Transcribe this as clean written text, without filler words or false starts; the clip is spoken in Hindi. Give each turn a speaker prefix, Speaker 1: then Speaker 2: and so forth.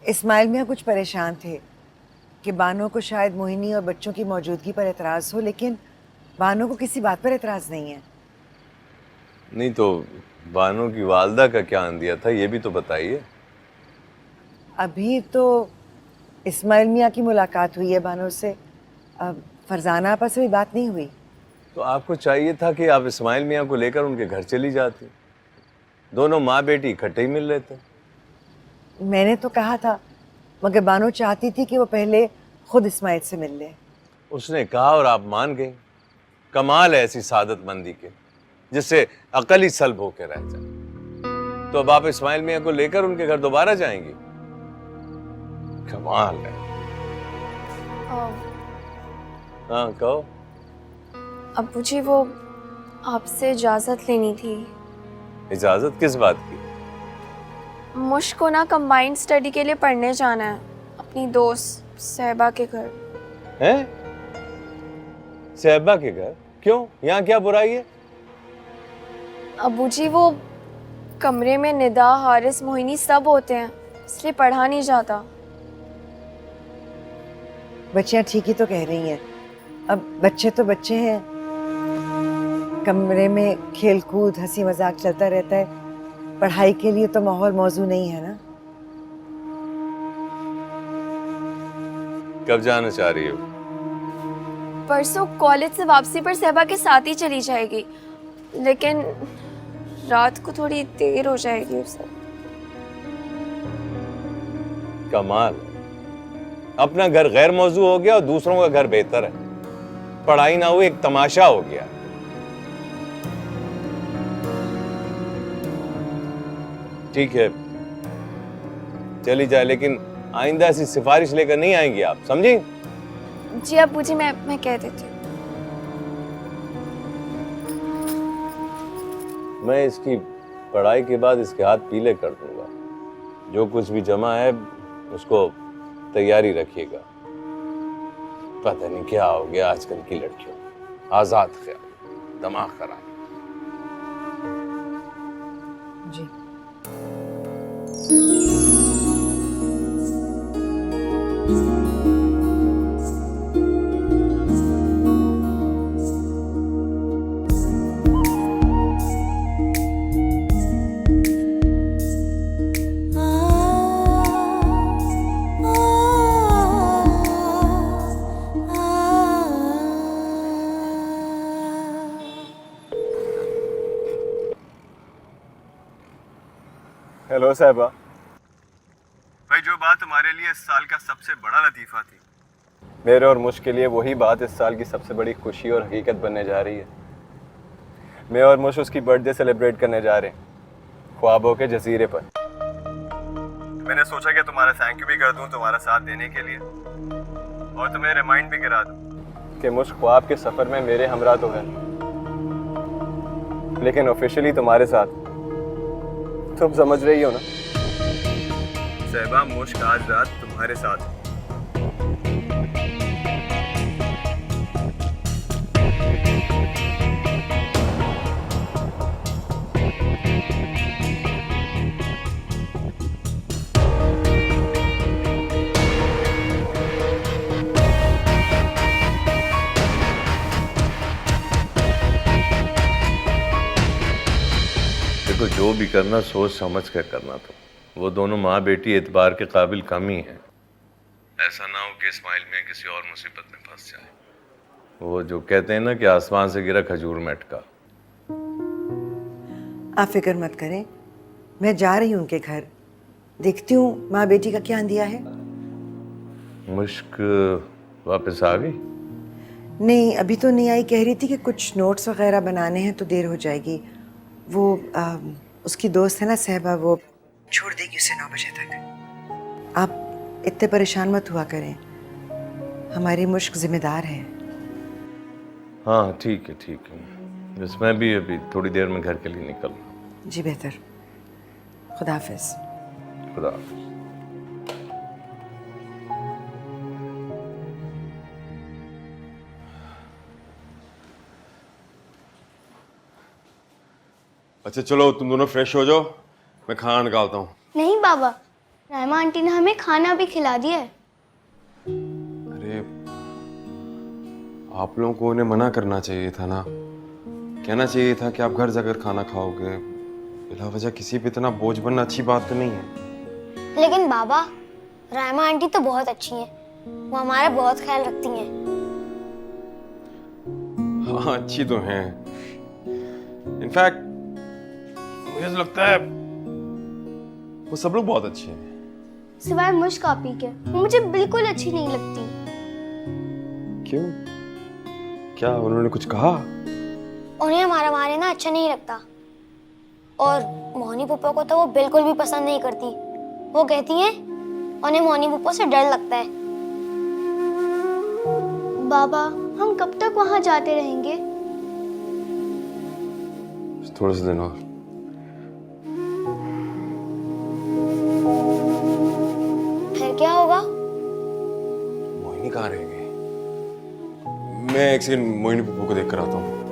Speaker 1: इस्माइल मियाँ कुछ परेशान थे कि बानो को शायद मोहिनी और बच्चों की मौजूदगी पर एतराज हो, लेकिन बानो को किसी बात पर एतराज नहीं है।
Speaker 2: नहीं तो बानो की वालदा का क्या अंदिया था, ये भी तो बताइए।
Speaker 1: अभी तो इस्माइल मियाँ की मुलाकात हुई है बानो से, अब फरजाना आपस से भी बात नहीं हुई।
Speaker 2: तो आपको चाहिए था कि आप इस्माइल मियाँ को लेकर उनके घर चली जाती। दोनों माँ बेटी इकट्ठे ही मिल रहे थे।
Speaker 1: मैंने तो कहा था, मगर बानो चाहती थी कि वो पहले खुद इस्माइल से मिल ले।
Speaker 2: उसने कहा और आप मान गई। कमाल है ऐसी सादतमंदी के, जिससे अकल ही सल्ब होकर रह जाए। तो अब आप इस्माइल मियाँ को लेकर उनके घर दोबारा जाएंगी? कमाल है। हाँ कहो।
Speaker 3: अब्बू जी, वो आपसे इजाज़त लेनी थी।
Speaker 2: इजाजत किस बात की?
Speaker 3: मुश्क को ना कंबाइंड स्टडी के लिए पढ़ने जाना है अपनी दोस्त सहबा के घर।
Speaker 2: हैं? सहबा के घर? क्यों, यहाँ क्या बुराई है?
Speaker 3: अब्बू जी, वो कमरे में निदा, हारिस, मोहिनी सब होते हैं, इसलिए पढ़ा नहीं जाता।
Speaker 1: बच्चियाँ ठीक ही तो कह रही हैं, अब बच्चे तो बच्चे हैं, कमरे में खेल कूद हंसी मजाक चलता रहता है, पढ़ाई के लिए तो माहौल मौजू नहीं है ना।
Speaker 2: कब जाना चाह रही हो?
Speaker 3: परसों कॉलेज से वापसी पर सहबा के साथ ही चली जाएगी, लेकिन रात को थोड़ी देर हो जाएगी उसे।
Speaker 2: कमाल है। अपना घर गैर मौजू हो गया और दूसरों का घर बेहतर है। पढ़ाई ना हुई, एक तमाशा हो गया। ठीक है चली जाए, लेकिन आइंदा ऐसी सिफारिश लेकर नहीं आएंगी आप, समझी?
Speaker 3: जी अब्बू जी, मैं कह देती हूँ।
Speaker 2: मैं इसकी पढ़ाई के बाद इसके हाथ पीले कर दूंगा। जो कुछ भी जमा है उसको तैयारी रखिएगा। पता नहीं क्या हो गया आजकल की लड़कियों, आजाद ख्याल, दिमाग खराब।
Speaker 1: जी
Speaker 4: हेलो साहबा। भाई, जो बात तुम्हारे लिए इस साल का सबसे बड़ा लतीफ़ा थी, मेरे और मुझ के लिए वही बात इस साल की सबसे बड़ी खुशी और हकीकत बनने जा रही है। मैं और मुझ उसकी बर्थडे सेलिब्रेट करने जा रहे हैं ख्वाबों के जजीरे पर। मैंने सोचा कि तुम्हारा थैंक यू भी कर दूं तुम्हारा साथ देने के लिए, और तुम्हें रिमाइंड भी करा दूं कि मुझ ख्वाब के सफ़र में मेरे हमरा तो है, लेकिन ऑफिशियली तुम्हारे साथ। तुम समझ रही हो ना सहबा, मुश्क आज रात तुम्हारे साथ।
Speaker 2: देखो, जो भी करना सोच समझ कर करना। तो वो दोनों माँ बेटी एतबार के काबिल कम ही है। ऐसा ना हो कि इस्माइल मियाँ किसी और मुसीबत में फंस जाए। वो जो कहते हैं ना कि आसमान से गिरा खजूर में अटका।
Speaker 1: आप फिक्र मत करें, मैं जा रही हूँ उनके घर, देखती हूँ माँ बेटी का क्या दिया है।
Speaker 2: मुश्क वापस आ गई?
Speaker 1: नहीं, अभी तो नहीं आई, कह रही थी कि कुछ नोट्स वगैरह बनाने हैं तो देर हो जाएगी। वो उसकी दोस्त है ना सहबा, वो छोड़ देगी उसे 9 बजे तक। आप इतने परेशान मत हुआ करें, हमारी मुश्क जिम्मेदार है।
Speaker 2: हाँ ठीक है ठीक है, बस मैं भी अभी थोड़ी देर में घर के लिए निकल रहा हूँ।
Speaker 1: जी बेहतर, खुदा हाफिज।
Speaker 2: खुदा हाफिज।
Speaker 5: अच्छा चलो तुम दोनों फ्रेश हो जाओ, मैं खाना निकालता हूँ।
Speaker 6: नहीं बाबा, रायमा आंटी ने हमें खाना भी खिला दिया है।
Speaker 5: अरे आप लोगों को उन्हें मना करना चाहिए था ना, कहना चाहिए था कि आप घर जाकर खाना खाओगे। बिला वजह किसी पे इतना बोझ बनना अच्छी बात तो नहीं है।
Speaker 6: लेकिन बाबा, रायमा आंटी तो बहुत अच्छी हैं, वो हमारा बहुत ख्याल रखती हैं।
Speaker 5: हाँ अच्छी तो हैं। इनफैक्ट मुझे तो लगता है वो सब लोग बहुत अच्छे हैं।
Speaker 6: सिवाय मुश्क आपी के, वो मुझे बिल्कुल अच्छी नहीं लगती।
Speaker 5: क्यों, क्या उन्होंने कुछ कहा?
Speaker 6: उन्हें हमारा मारना अच्छा नहीं लगता, और मोहनी पुप्पो को तो वो बिल्कुल भी पसंद नहीं करती। वो कहती हैं उन्हें मोहनी पुप्पो से डर लगता है। बाबा, हम कब तक वहां जाते रहेंगे?
Speaker 5: थोड़े से दिन और।
Speaker 6: फिर क्या होगा?
Speaker 5: मोहिनी कहाँ रहेंगे? मैं एक सेकंड मोहिनी पुप्पो को देख कर आता हूँ।